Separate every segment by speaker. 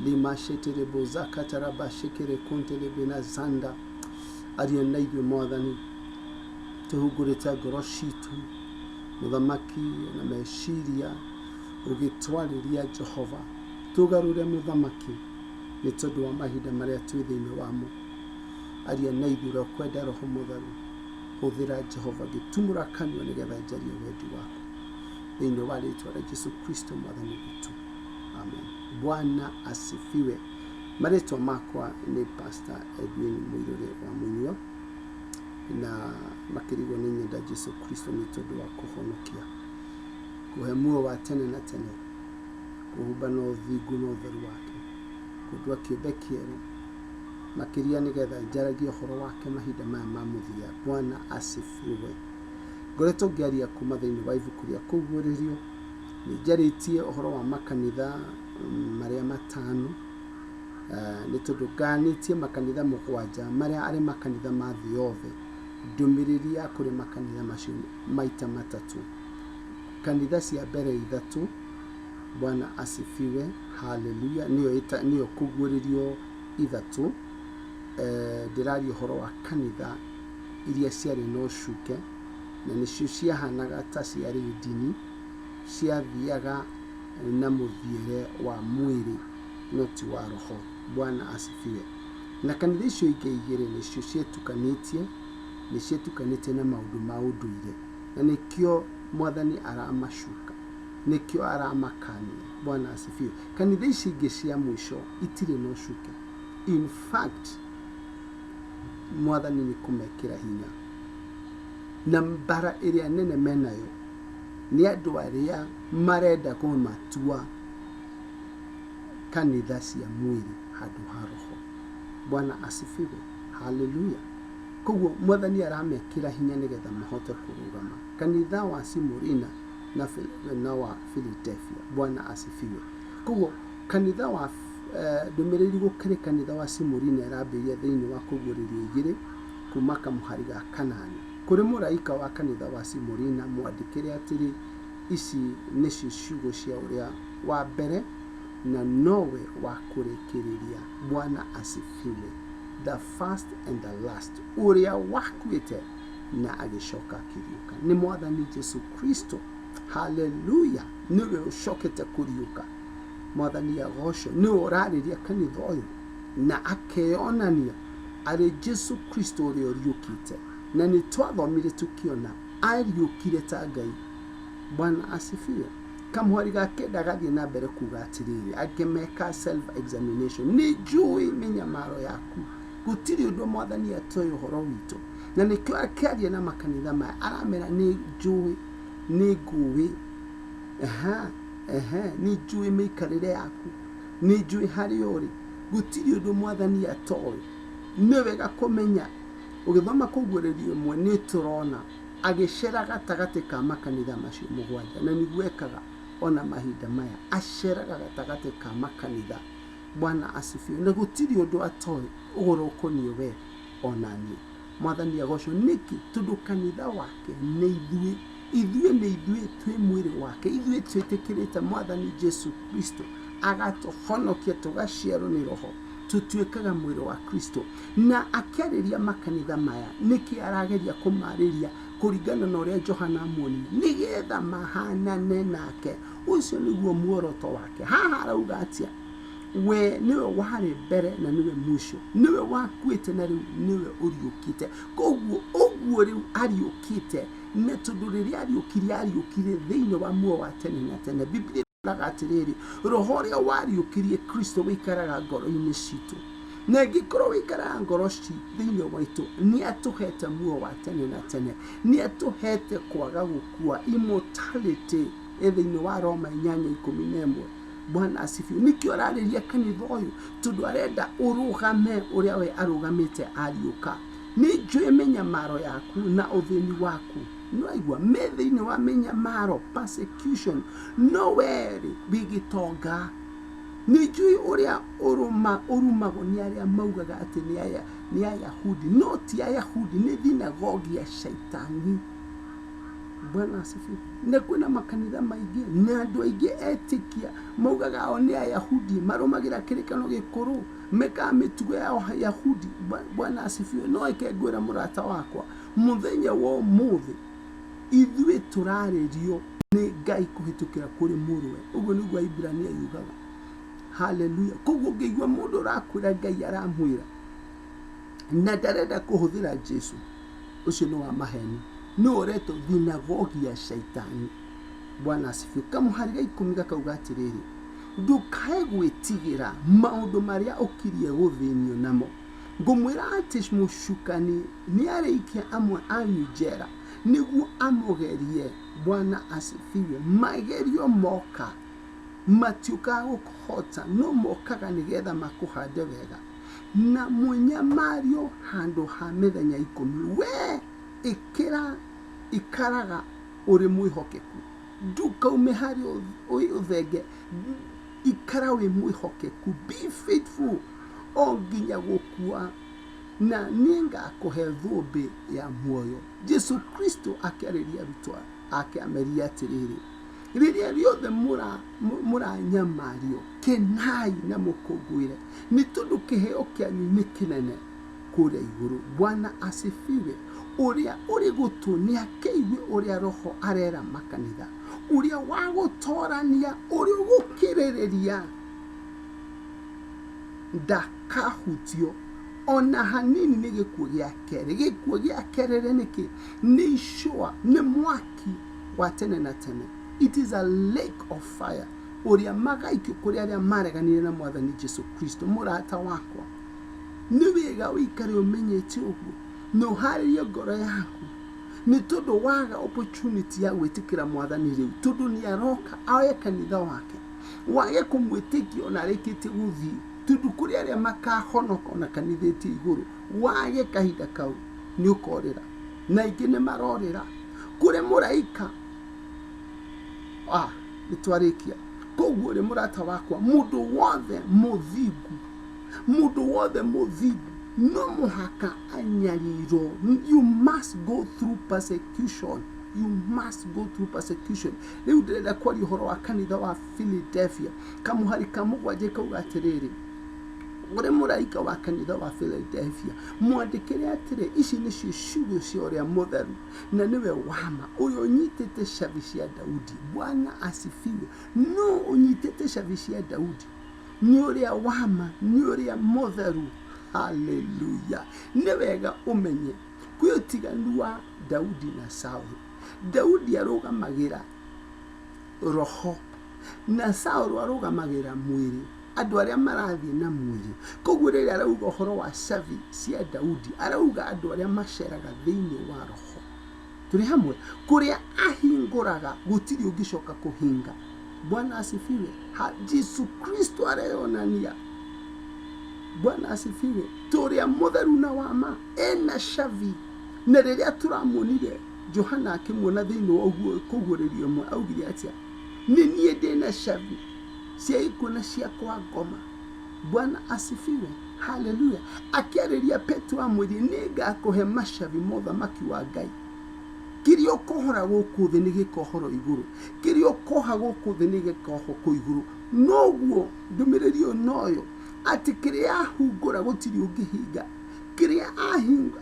Speaker 1: lima shetere bozaka taraba shekere kontele bena zanda aria naibio mwathani tuhugurite ngoro citu muthamaki na meciria ugitwariria Jehova tugarure muthamaki ni tondu wa mahinda maria twi thiini wamo aria naibio kwenda roho mutharu huthira Jehova gitumura kanua nigetha njarie wendi waku thiini wa ritwa ria Jesu Kristo mwathani witu amen. Bwana asifiwe. Maritwa makwa ni Pastor Edwin Muiruri wa Munio na makirigwo ni nyenda Jesu Kristo ni tondu wa kuhonokia kuhe muo wa tene na tene kuhumba no thingu no theru wake kudwa kiumbe kieru makiria nigetha njaragie uhoro wake mahinda maya ma muthia. Bwana asifiwe. Ngoretwo ngiaria kuma thiini wa ibuku ria kuguririo ni njaritie uhoro wa makanitha maria matano ni tondu nganitie makanitha mugwanja maria ari makanitha ma thi yothe ndumiriri ya kuri makanitha macio maita matatu kanitha cia mbere ithatu. Bwana asifiwe. Haleluya. niyo kuguririo ithatu ndiraria uhoro wa kanitha iria ciari no cuke na nicio ciahanaga ta ciari dini ciathiaga na muthiire wa mwiri no ti wa roho. Bwana asifiwe. Na kanitha icio ingĩ igĩrĩ nicio cietukanĩtie na maundu ma unduire na nikio mwathani aramacuka nikio aramakania. Bwana asifiwe. Kanitha ici ingĩ cia mwisho itire no cuke. In fact mwathani ni kumekira hinya na mbara iria nene menayo ni andu aria marenda kumatua kanitha cia mwiri handu ha roho. Bwana asifiwe. Haleluya. Koguo mwathani aramekira hinya nigetha mahote kurugama kanitha wa Simurina na wa Philadelphia. Bwana asifiwe. Koguo kanitha wa ndumiriri gukiri kanitha wa Simurina irabiria thiini wa kuguririo igiri kuma kamuhari ga Kanani kuri muraika wa kanitha wa Simurina mwandikire atiri ici nicio ciugo cia uria wa mbere na nowe wa kurikiriria. Bwana asifiwe. The first and the last uria wakuite na agicoka kiriuka ni mwathani Jesu Kristo. Haleluya. Niwe ucokete kuriuka. Mwathani agocwo ni urariria kanitha uyu na akeonania ari Jesu Kristo uria uriukite na ni twathomire tukiona ariukire ta Ngai. Bwana asifiwe. Kamuhari gake ndagathie na mbere kuga atiriri akimeka self examination ni njui minyamaro yaku gutiri undu mwathani atoyo horo witu na nikio akiaria na makanitha maya aramera ni njui ni ngui ni njui mikarire yaku ni njui hari uri gutiri undu mwathani atoyo ni wega kumenya ugithoma kuguririo mwe ni turona agicera gatagati ka makanitha macio mugwanja na niguekaga ona mahinda maya aceraga gatagati ka makanitha. Bwana asifiwe. Na gutiri undu atoy ugoro ukonio we onani. Mwathani agocwo niki tundu kanitha wake ni ithuĩ twi mwiri wake ithuĩ twitikirite mwathani Jesu Kristo agatuhonokia tugaciarwo ni roho tutuikaga mwiri wa Kristo na akiariria makanitha maya niki arageria kumariria kuringana na uria Johana amwoni nigetha mahanane nake. Ucio niguo muoroto wake. Haha arauga atia we niwe wari mbere na niwe mwisho niwe wakuite na riu niwe uriukite. Koguo riu ariukite na tondu riria ariukire thiini wa muo wa tene na tene. Biblia iraga atiriri roho uria wariukirie Kristo wikaraga ngoro-ini citu na gikorwo wikaraga ngoro citu thiini waitu ni atuhete muo wa tene na tene ni atuhete kwaga gukua immortality thiini wa Roma 8:11. Bwana asifiwe. Nikio arariria kanitha uyu tondu arenda urugame uria we arugamite ariuka. Ni njui minyamaro yaku na uthini waku no igwa methiini wa minyamaro persecution nowhere bigitonga. Ni njui uria urumago ni aria maugaga ati ni Ayahudi no ti Ayahudi ni thinagogi ya shaitani. Bwana asifiwe. Na kuna makanitha maingĩ na andũ aingĩ etĩkia maugaga o nĩ Ayahudi marũmagira kĩrĩkanĩro gĩkũrũ meka mĩtugo ya Yahudi. Bwana asifiwe. No eke ngwĩra mũrata wakwa mũthenya wa ũmũthĩ ithuĩ tũrarĩrio nĩ Ngai kũhĩtũkĩra kũrĩ mũrũwe. Ũguo nĩguo Ibrania yugaga. Haleluya. Koguo ngĩigua mũndũ ũrakwĩra Ngai aramwĩra na ndarenda kũhũthĩra Jesu, ũcio nĩ wa maheni, nĩ ũretwo thinagogi ya Shaitani. Bwana asifiwe. Kamuhari ga 10 gakauga atĩrĩrĩ, ndũkae gwĩtigĩra maũndũ marĩa ũkirie gũthĩnio namo. Ngũmwĩra atĩ mũcukani nĩarĩikia amwe anyu njera nĩguo amũgerie. Bwana asifiwe. Magerio moka matiũkaga gũkũhota, no mokaga nĩgetha makũhande wega na mũnyamario handũ ha mĩthenya 10. We ikaraga ũrĩ mwĩhokeku, ndukaume harĩ ũthenge, ikara wĩ mwĩhokeku. Be faithful o nginya gũkua na niĩ ngakũhe thũmbĩ ya muoyo. Jesu Kristo akĩarĩria arutwo ake ameria atĩrĩrĩ, rĩrĩa rĩothe mũranyamario kenai na mũkũngũĩre, nĩ tondũ kĩheo kĩanyu nĩ kĩnene kũrĩa igũrũ. Bwana asifiwe. Ũrĩa ũrĩ gũtũ nĩ akĩigue ũrĩa Roho arera makanitha, ũrĩa wa gũtorania, ũrĩa ũgũkĩrĩrĩria ndakahutio ona hanini nĩ gĩkuũ gĩa kerĩ. Gĩkuũ gĩa kerĩ nĩkĩ? Nĩ icua, nĩ mwaki wa tene na tene. It is a lake of fire. Ũrĩa magaikio kũrĩ arĩa mareganire na Mwathani Jesu Kristo. Mũrata wakwa, nĩ wega ũikare ũmenyete ũguo na ũharĩrie ngoro yaku, nĩ tondũ waga opportunity ya gwĩtĩkĩra Mwathani rĩu, tondũ nĩ aroka oe kanitha wake, wage kũmwĩtĩkia ona arĩkĩtie gũthiĩ, tondũ kũrĩ arĩa makahonoka ona kanithĩtie igũrũ. Wage kahinda kau nĩ ũkorĩra, na ingĩ nĩ marorĩra kũrĩ mũraika. Nĩtwarĩkia. Koguo rĩ mũrata wakwa, mũndũ wothe mũthingu no mũhaka anyarirwo. You must go through persecution. You must go through persecution. Rĩu ndĩrenda kwaria ũhoro wa kanitha wa Philadelphia. Kamuhari ka 7 kauga atĩrĩrĩ, ũrĩ mũraika wa kanitha wa Philadelphia mwandĩkĩre atĩrĩ, ici nĩcio ciugo cia ũrĩa mũtheru na nĩwe wama, ũrĩa ũnyitĩte cabi cia Daudi. Bwana asifiwe. No ũnyitĩte cabi cia Daudi, nĩ ũrĩa wama, nĩ ũrĩa mũtheru. Haleluya. Nĩ wega ũmenye kwĩ ũtiganu wa Daudi na Saũlũ. Daudi arũgamagĩra roho na Saũlũ arũgamagĩra mwĩrĩ, andũ arĩa marathiĩ na mwĩrĩ. Koguo rĩrĩa arauga ũhoro wa cabi cia Daudi, arauga andũ arĩa maceraga thĩinĩ wa roho. Tũrĩ hamwe? Kũrĩa ahingũraga gũtirĩ ũngĩcoka kũhinga. Bwana asifiwe. Jesu Kristo areyonania. Bwana asifiwe. Tũrĩa mũtheru na wama ena cabi, na rĩrĩa tũramuonire Johana akĩmuona thĩinĩ wa ũguo kũguũrĩrio mwe, augire atĩa? Nĩ niĩ ndĩna cabi cia ikuũ na cia kwa ngoma. Bwana asifiwe. Haleluya. Akĩarĩria Petro amwĩrie, nĩ ngakũhe macabi mũthamaki wa Ngai. Kĩrĩa ũkohora gũkũ thĩ nĩ gĩkohoro igũrũ, kĩrĩa ũkoha gũkũ thĩ nĩ gĩkoho kũ igũrũ. Noguo ndũmĩrĩri ĩyo noyo atĩ kĩrĩa ahingũra gũtirĩ ũngĩhinga, kĩrĩa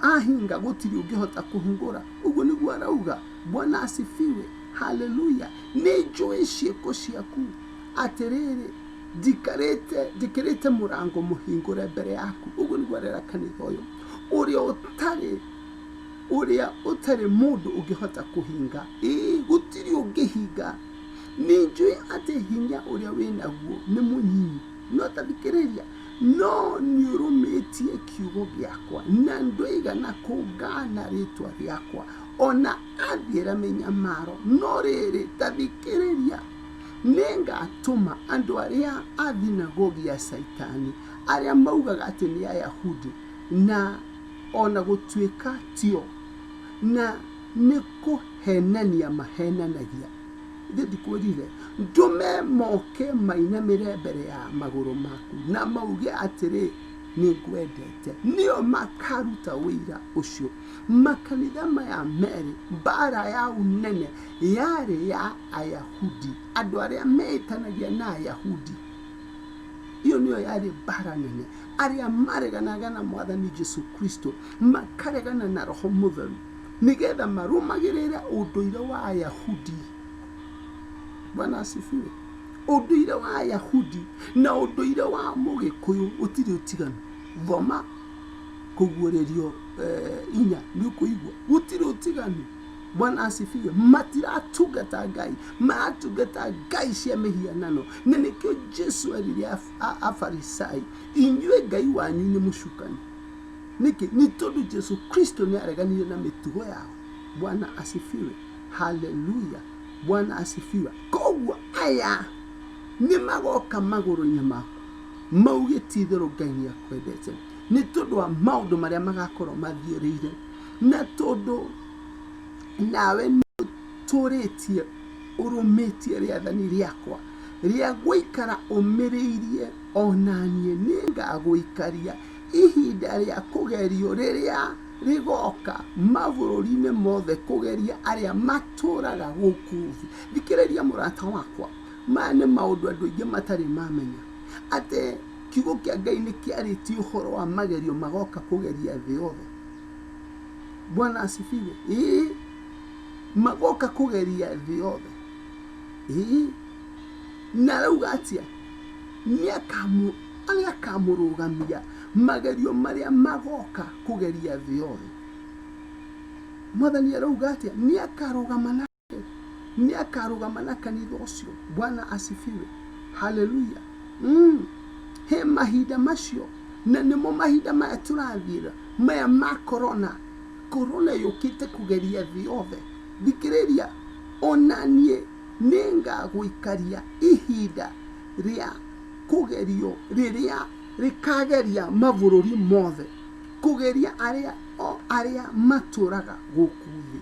Speaker 1: ahinga gũtirĩ ũngĩhota kũhingũra. Ũguo nĩguo arauga. Bwana asifiwe. Haleluya. Nĩ njũĩ ciĩko ciaku atĩrĩrĩ, njĩkĩrĩte mũrango mũhingũre mbere yaku. Ũguo nĩguo arera kanitha ũyũ, ũrĩa ũtarĩ mũndũ ũngĩhota kũhinga. Gũtirĩ ũngĩhinga. Nĩ njũĩ atĩ hinya ũrĩa wĩnaguo nĩ mũnyinyi, no tathikĩrĩria, no nĩ ũrũmĩtie kiugo gĩakwa na ndũigana kũngana rĩtwa rĩakwa ona athiĩra mĩnyamaro. No rĩrĩ tathikĩrĩria, nĩ ngatũma andũ arĩa a thinagogi ya Saitani, arĩa maugaga atĩ nĩ Ayahudi na ona gũtuĩka tio, na nĩ kũhenania mahenanagia. Ndikwĩrire ndũme moke mainamĩre mbere ya magũrũ maku na mauge atĩrĩ, nĩngwendete. Nĩo makaruta wĩra ũcio. Makanitha maya merĩ, mbara ya ũnene yarĩ ya Ayahudi, andũ arĩa meĩtanagia na Ayahudi. Iyo niyo yarĩ mbara nene. Arĩa mareganaga na Mwathani Jesu Kristo, makaregana na Roho Mũtheru, nĩgetha marũmagĩrĩre ũndũire wa Ayahudi. Bwana asifiwe. Ũndũire wa Ayahudi na ũndũire wa Mũgĩkũyũ ũtirĩ ũtiganu. Thoma kũguũrĩrio 4 nĩũkũigua gũtirĩ ũtiganu. Bwana asifiwe. Matiratungata Ngai, maratungata ngai cia mĩhianano. Na nĩkĩo Jesu erire Afarisai, inyuĩ Ngai wanyu nĩ mũcukani. Nĩkĩ? Nĩ tondũ Jesu Kristo nĩ areganire na mĩtugo yao. Bwana asifiwe. Haleluya. Bwana asifiwe. Koguo aya nĩ magoka magũrũ-inĩ maku mauge ti-itherũ Ngai nĩ akwendete, nĩ tondũ wa maũndũ marĩa magakorwo mathiĩrĩire, na tondũ nawe nĩũtũrĩtie ũrũmĩtie rĩathani rĩakwa rĩa gũikara ũmĩrĩirie, onaniĩ nĩngagũikaria ihinda rĩa kũgerio rĩrĩa rigoka mabũrũri-inĩ mothe kũgeria arĩa matũraga gũkũ thĩ. Thikĩrĩria mũrata wakwa, maya nĩ maũndũ andũ aingĩ matarĩ mamenya, atĩ kiugo kĩa Ngai nĩ kĩarĩtie ũhoro wa magerio magoka kũgeria thĩ yothe. Bwana asifiwe. Magoka kũgeria thĩ yothe. Na rĩu gatia nĩakamũrũgamia magerio marĩa magoka kũgeria thĩ yothe. Mwathani arauga atia nĩakarũgama na kanitha ũcio. Bwana asifiwe. Haleluya. He mahinda macio, na nĩmo mahinda maya tũrathiĩra, maya ma korona yũkĩte kũgeria thĩ yothe. Thikĩrĩria, onaniĩ nĩngagũikaria ihinda rĩa kũgerio rĩrĩa rĩkageria mabũrũri mothe, kũgeria arĩa matũraga gũkũ thĩ.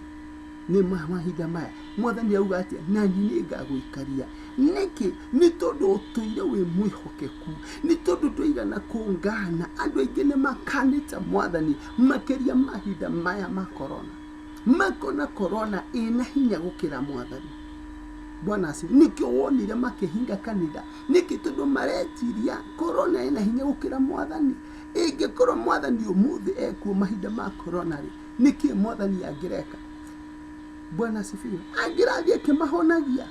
Speaker 1: Nĩ mahinda maya Mwathani auga atĩa, nani nĩngagũikaria. Nĩkĩ? Nĩ tondũ ũtũire wĩ mwĩhokeku, nĩ tondũ ndũigana kũngana. Andũ aingĩ nĩ makanĩte Mwathani makĩria mahinda maya ma korona, makona korona ĩna hinya gũkĩra Mwathani. Bwana asifiwe. Nĩkĩo wonire makĩhinga kanitha. Nĩkĩ? Tondũ maretiria korona ĩna hinya gũkĩra Mwathani. Ĩngĩkorwo Mwathani ũmũthĩ ekuo mahinda ma korona rĩ, nĩkĩ Mwathani angĩreka? Bwana asifiwe. Angĩrathiĩ akĩmahonagia.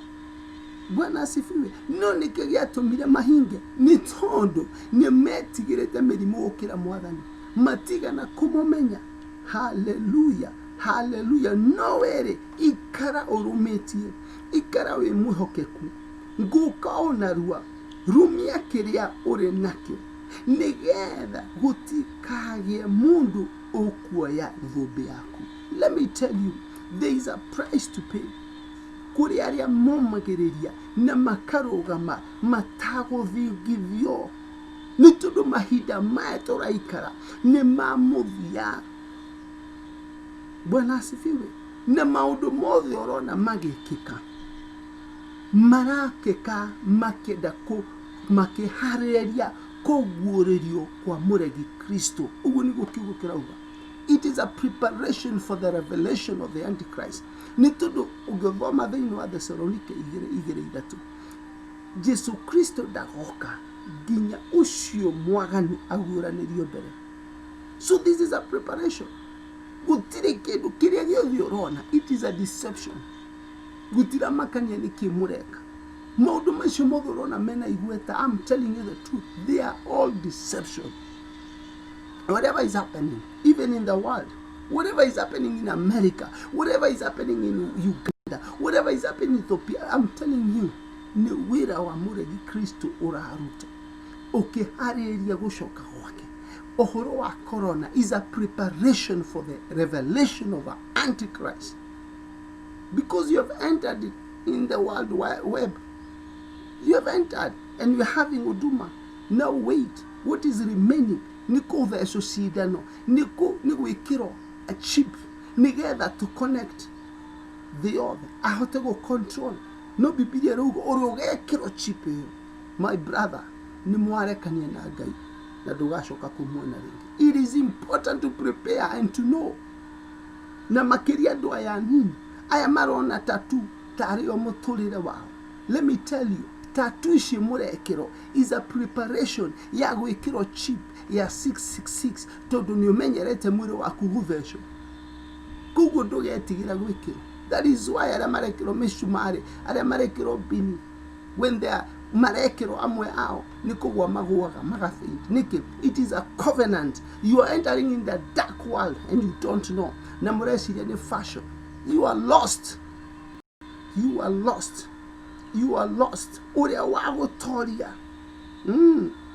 Speaker 1: Bwana asifiwe. No nĩkĩ gĩatũmire mahinge? Nĩ tondũ nĩmetigĩrĩte mĩrimũ gũkĩra Mwathani, matigana kũmũmenya. Haleluya. Haleluya. No were ikara ũrũmĩtie, ikara wĩ mwĩhokeku, ngũka onarua, rumia kĩrĩa ũrĩ nakĩo, nĩgetha gũtikagĩe mũndũ ũkuoya thũmbĩ yaku. Let me tell you, there is a price to pay. Kũrĩ arĩa momagĩrĩria na makarũgama matagũthingithio, nĩ tondũ mahinda maya tũraikara nĩ ma mũthia. Bwana asifiwe. Na maũndũ mothe ũrona magĩkĩka, marakĩka makĩenda makĩharĩrĩria kũguũrĩrio kwa mũregi Kristo. Ũguo nĩguo kiugo kĩrauga. It is a preparation for the revelation of the Antichrist. Nĩ tondũ ũngĩthoma thĩinĩ wa Thessalonike 2:3, Jesu Kristo ndagoka nginya ũcio mwaganu aguũranĩrio mbere. So this is a preparation. Gũtirĩ kĩndũ kĩrĩa gĩothe ũrona, it is a deception. Gũtira makania nĩkĩ mũreka. Maũndũ macio mothe ũrona mena igweta, I'm telling you the truth, they are all deception. Whatever is happening, even in the world, whatever is happening in America, whatever is happening in Uganda, whatever is happening in Ethiopia, I'm telling you, ni wĩra wa mũregi Kristo ũraruta ũkĩharĩrĩria gũcoka gwake. Ũhoro wa corona is a preparation for the revelation of an Antichrist, because you have entered it in the World Web. You have entered and you are having Uduma. Now wait, what is remaining? Niko the association, niko ikiro a chip, nigeda to connect the other. I have to go control. No Biblia rugo oroge kiro chip. My brother, ni mware kanye na Ngai. na ndũgacoka kũmuona rĩngĩ. It is important to prepare and to know. Na makĩria andũ aya anini aya marona tatu tarĩ o mũtũrĩre wao. Let me tell you, tatu ici mũrekĩro is a preparation ya gwĩkĩrwo chip ya 666 tondũ nĩ ũmenyerete mwĩrĩ waku gũthecwo. Koguo ndũgetigĩra gwĩkĩrwo. That is why arĩa marekĩrwo mĩcumarĩ, arĩa marekĩrwo bini, when they are marekĩrwo amwe ao nĩ kũgwa magũaga magafaint. Nĩkĩ? It is a covenant. You are entering in the dark world and you don't know. Na mũreciria nĩ fashion. You are lost. You are lost. You are lost. Ũrĩa wagũtoria,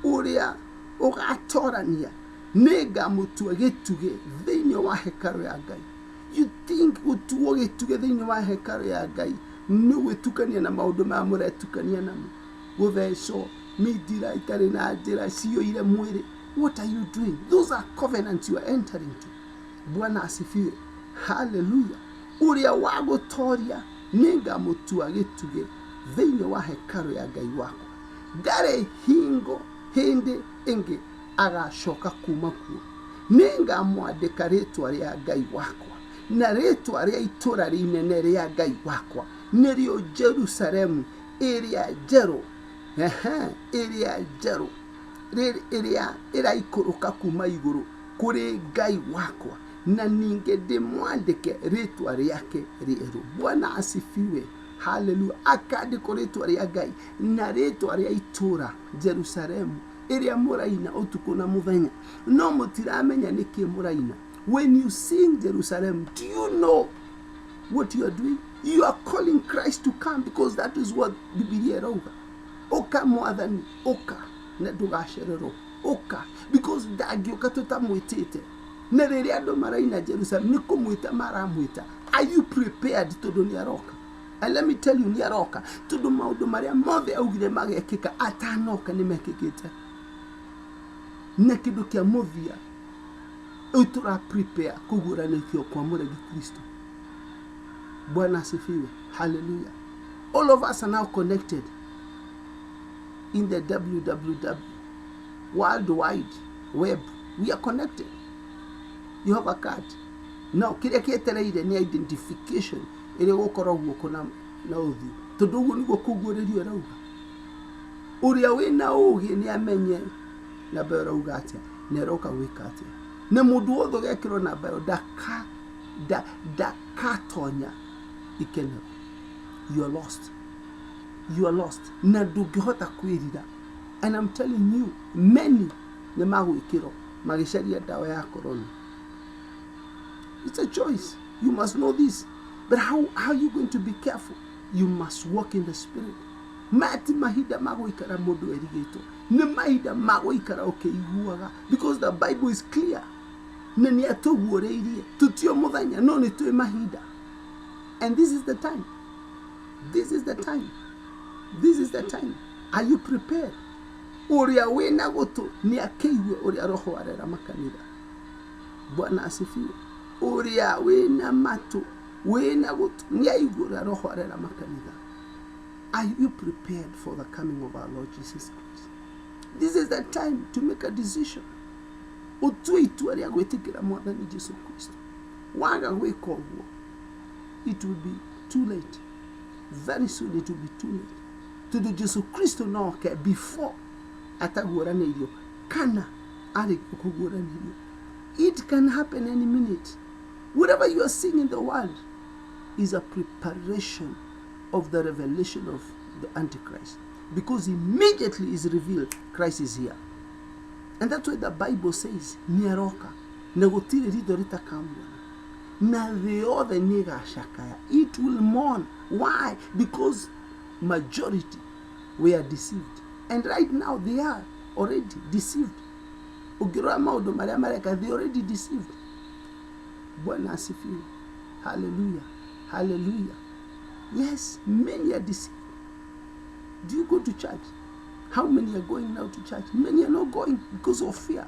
Speaker 1: ũrĩa ũgatorania nĩ ngamũtua gĩtugĩ thĩinĩ wa hekarũ ya Ngai. You think gũtuo gĩtugĩ thĩinĩ wa hekarũ ya Ngai nĩ gwĩtukania na maũndũ maya mũretukania namo, gũthecwo, mindira itarĩ na njĩra ciyũire mwĩrĩ. What are you doing? Those are covenants you are entering to. Bwana asifiwe. Hallelujah. Ũrĩa wagũtoria nĩ ngamũtua gĩtugĩ thĩinĩ wa hekarũ ya Ngai wakwa. Ndarĩ hingo hĩndĩ ĩngĩ agacoka kuma kuo. Nĩ ngamwandĩka rĩtwa rĩa Ngai wakwa na rĩtwa rĩa itũũra rĩnene rĩa Ngai wakwa, nĩrĩo Jerusalemu ĩrĩa njerũ, ĩrĩa njerũ, ĩrĩa ĩraikũrũka kuma igũrũ kũrĩ Ngai wakwa, na ningĩ ndĩmwandĩke rĩtwa rĩake rĩerũ. Bwana asifiwe. Hallelujah. Akandĩkwo rĩtwa rĩa Ngai na rĩtwa rĩa itũũra Jerusalemu ĩrĩa mũraina ũtukũ na mũthenya, no mũtiramenya nĩkĩ mũraina. When you sing Jerusalem, do you know what you are doing? You are calling Christ to come, because that is what Biblia irauga. Oka mwathani, oka na ndũgacererwo, oka, because ndangĩũka tũtamwĩtĩte. Na rĩrĩa andũ maraina Jerusalem nĩ kũmwĩta maramwĩta. Are you prepared tondũ nĩ aroka? And let me tell you, nĩ aroka tondũ maũndũ marĩa mothe augire magekĩka atanoka nĩ mekĩkĩte. Na kĩndũ kĩa mũthia ũtura prepare kũguũranĩrio kwa mũregi Kristo. Bwana asifiwe. Hallelujah. All of us are now connected in the www World Wide Web. We are connected. You have a card. Now, kĩrĩa kĩetereire nĩ identification ĩrĩa gũkorwo guoko na ũthiũ. Tondũ ũguo nĩguo kũguũrĩrio rauga. Ũrĩa wĩna ũũgĩ nĩ amenye namba ĩyo rauga atĩa na ĩroka gwĩka atĩa. Na mũndũ wothe ũgekĩrwo namba ĩyo ndakatonya ikenero. You are lost. You are lost. Na ndũngĩhota kwĩrira. And I'm telling you, many nĩ magwĩkĩrwo magĩcaria ndawa ya corona. It's a choice. You must know this. But how are you going to be careful? You must walk in the Spirit. Mati mahida magũikara mũndũ erigĩtwo. Nĩ mahida magũikara ũkĩiguaga. Because the Bible is clear. Na nĩ atũguũrĩirie. Tutio mũthenya no nĩ twĩ mahida. And this is the time. This is the time. This is the time. Are you prepared? Ũrĩa wĩna gũtũ nĩ akĩigue ũrĩa Roho arera makanitha. Bwana asifiwe. Ũrĩa wĩna matũ wĩna gũtũ nĩ aigue ũrĩa Roho arera makanitha. Are you prepared for the coming of our Lord Jesus Christ? This is the time to make a decision. Ũtue itua rĩa gwĩtĩkĩra Mwathani Jesu Kristo. Waga gwĩka ũguo, it will be too late. Very soon it will be too late. Tondũ Jesu Kristo no oke before ataguũranĩirio kana arĩ kũguũranĩirio. It can happen any minute. Whatever you are seeing in the world is a preparation of the revelation of the Antichrist. Because immediately is revealed, Christ is here. And that's why the Bible says, Niaroka, negotire ritho ritakamwana. Na thĩ yothe nĩĩgacakaya. It will mourn. Why? Because majority were deceived. And right now they are already deceived. Ukirora maũndũ marĩa mareka, they already deceived. Bwana asifiwe. Hallelujah. Hallelujah. Yes, many are deceived. Do you go to church? How many are going now to church? Many are not going because of fear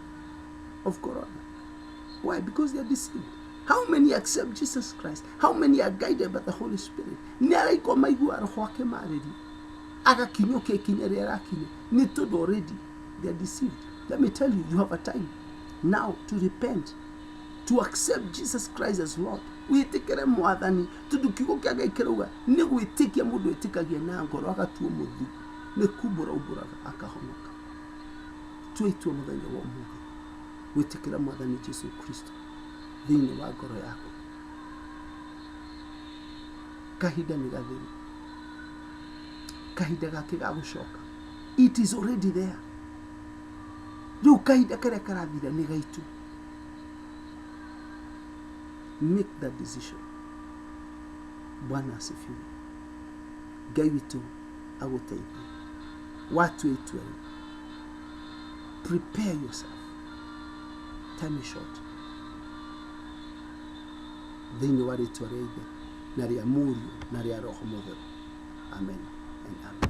Speaker 1: of corona. Why? Because they are deceived. How many accept Jesus Christ? How many are guided by the Holy Spirit? Nĩaraigua maigua Roho wake marĩria. Agakinyũkia ikinya rĩrĩa arakinya. Nĩ tondũ already they are deceived. Let me tell you, you have a time now to repent, to accept Jesus Christ as Lord. Witikere mwathani tundu kiugo kia Ngai kirauga ni gwitikia mundu etikagia na ngoro agatuo muthu ni kumbura umburaga akahonoka. Tuitwe muthenya wa umuthi witikira mwathani Jesu Kristo thiini wa ngoro yaku. Kahinda ni gathiru, kahinda gake ga gucoka. It is already there. Riu kahinda karia karathira ni gaitu. Make that decision. Bwana asifiwe. Ngai witu aguteithie. Watu wetu, prepare yourself. Time is short. Thiini wa ritwa ria Ithe na ria Mũriũ na ria Roho Mũtheru. Amen and amen.